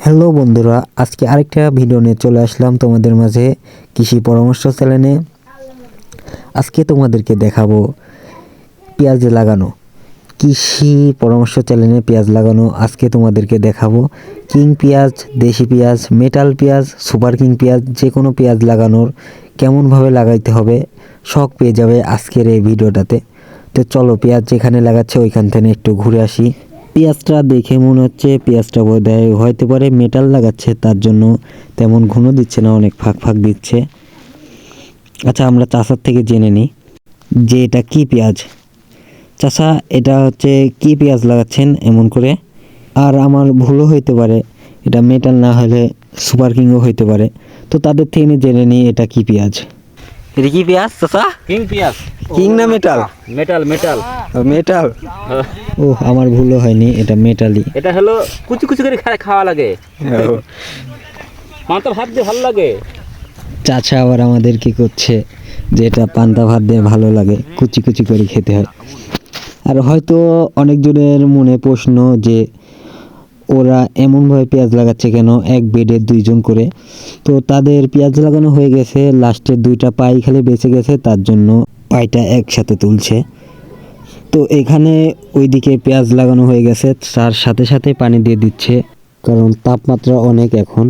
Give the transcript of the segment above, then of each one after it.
Hello বন্ধুরা, আজকে আরেকটা ভিডিও নিয়ে চলে আসলাম তোমাদের মাঝে কৃষি পরামর্শ চ্যানেলে। আজকে তোমাদেরকে দেখাবো পেঁয়াজ লাগানো। কৃষি পরামর্শ চ্যানেলে পেঁয়াজ লাগানো আজকে তোমাদেরকে দেখাবো। কিং পেঁয়াজ, দেশি পেঁয়াজ, মেটাল পেঁয়াজ, সুপার কিং পেঁয়াজ, যে কোনো পেঁয়াজ লাগানোর কেমনভাবে লাগাইতে হবে শখ পেয়ে যাবে আজকের এই ভিডিওটাতে। তো চলো পেঁয়াজ যেখানে লাগাচ্ছে ওইখান থেকে একটু ঘুরে আসি। পেঁয়াজটা দেখে মনে হচ্ছে পেঁয়াজটা বোধহয় হয়তো পারে মেটাল লাগাচ্ছে, তার জন্য তেমন ঘন দিচ্ছে না, অনেক ফাঁক ফাঁক দিচ্ছে। আচ্ছা, আমরা চাষার থেকে জেনে নিই যে এটা কি পেঁয়াজ। চাষা, এটা হচ্ছে কি পেঁয়াজ লাগাচ্ছেন এমন করে? আর আমার ভুলও হইতে পারে, এটা মেটাল না হলে সুপার কিংও হইতে পারে। তো তাদের থেকে জেনে নিই এটা কি পেঁয়াজ। এটা কি পেঁয়াজ চাষা? কিং পেঁয়াজ। কিং না মেটাল? Metal metal metal. ও, আমার ভুলও হয়নি, এটা মেটালই। এটা হলো কুচি কুচি করে খাওয়া লাগে, পান্তা ভাত দিয়ে ভালো লাগে। চাচা আবার আমাদের কি করছে যে এটা পান্তা ভাত দিয়ে ভালো লাগে, কুচি কুচি করে খেতে হয়। আর হয়তো অনেকজনের মনে প্রশ্ন যে ওরা এমনভাবে পেঁয়াজ লাগাচ্ছে কেন, এক বেডে দুইজন করে। তো তাদের পেঁয়াজ লাগানো হয়ে গেছে, লাস্টের দুইটা পাই খালি বেঁচে গেছে, তার জন্য পাইটা একসাথে তুলছে। তো এখানে ওইদিকে পেঁয়াজ লাগানো হয়ে গেছে, তার সাথে সাথে পানি দিয়ে দিচ্ছে, কারণ তাপমাত্রা অনেক এখন।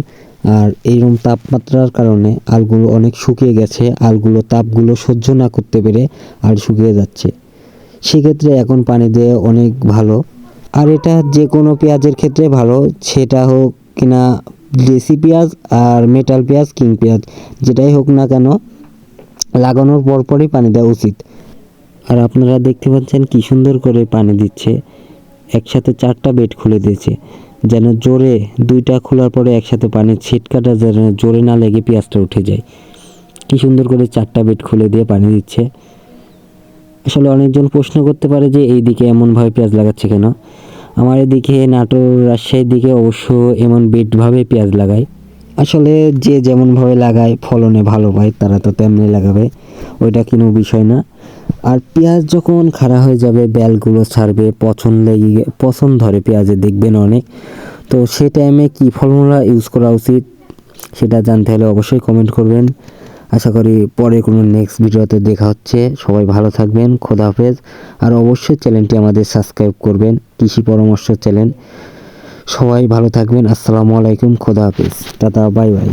আর এইরকম তাপমাত্রার কারণে আলগুলো অনেক শুকিয়ে গেছে, আলগুলো তাপগুলো সহ্য না করতে পেরে আল শুকিয়ে যাচ্ছে। সেক্ষেত্রে এখন পানি দিয়ে অনেক ভালো। আর এটা যে কোনো পেঁয়াজের ক্ষেত্রে ভালো, সেটা হোক কিনা দেশি পেঁয়াজ আর মেটাল পেঁয়াজ, কিং পেঁয়াজ, যেটাই হোক না কেন লাগানোর পরপরই পানি দেওয়া উচিত। আর আপনারা দেখতে পাচ্ছেন কি সুন্দর করে পানি দিচ্ছে, একসাথে 4টা বেড খুলে দিয়েছে, যেন জোরে দুইটা খোলার পরে একসাথে পানির ছিটকাটা যেন জোরে না লেগে পেঁয়াজটা উঠে যায়। কি সুন্দর করে 4টা বেড খুলে দিয়ে পানি দিচ্ছে। আসলে অনেকজন প্রশ্ন করতে পারে যে এই দিকে এমনভাবে পেঁয়াজ লাগাচ্ছে কেন। আমার এদিকে নাটোর, রাজশাহীর দিকে অবশ্য এমন বেডভাবে পেঁয়াজ লাগায়। আসলে যে যেমনভাবে লাগায় ফলনে ভালো পায় তারা তো তেমনি লাগাবে, ওইটা কোনো বিষয় না। আর পেঁয়াজ যখন খাড়া হয়ে যাবে, বেলগুলো ছাড়বে, পছন ধরে পেঁয়াজে দেখবেন অনেক। তো সে টাইমে কী ফর্মুলা ইউজ করা উচিত সেটা জানতে হলে অবশ্যই কমেন্ট করবেন। আশা করি পরে কোনো নেক্সট ভিডিওতে দেখা হচ্ছে। সবাই ভালো থাকবেন, খোদা হাফেজ। আর অবশ্যই চ্যানেলটি আমাদের সাবস্ক্রাইব করবেন, কৃষি পরামর্শ চ্যানেল। সবাই ভালো থাকবেন, আসসালামু আলাইকুম, খোদা হাফেজ, টাটা, বাই বাই।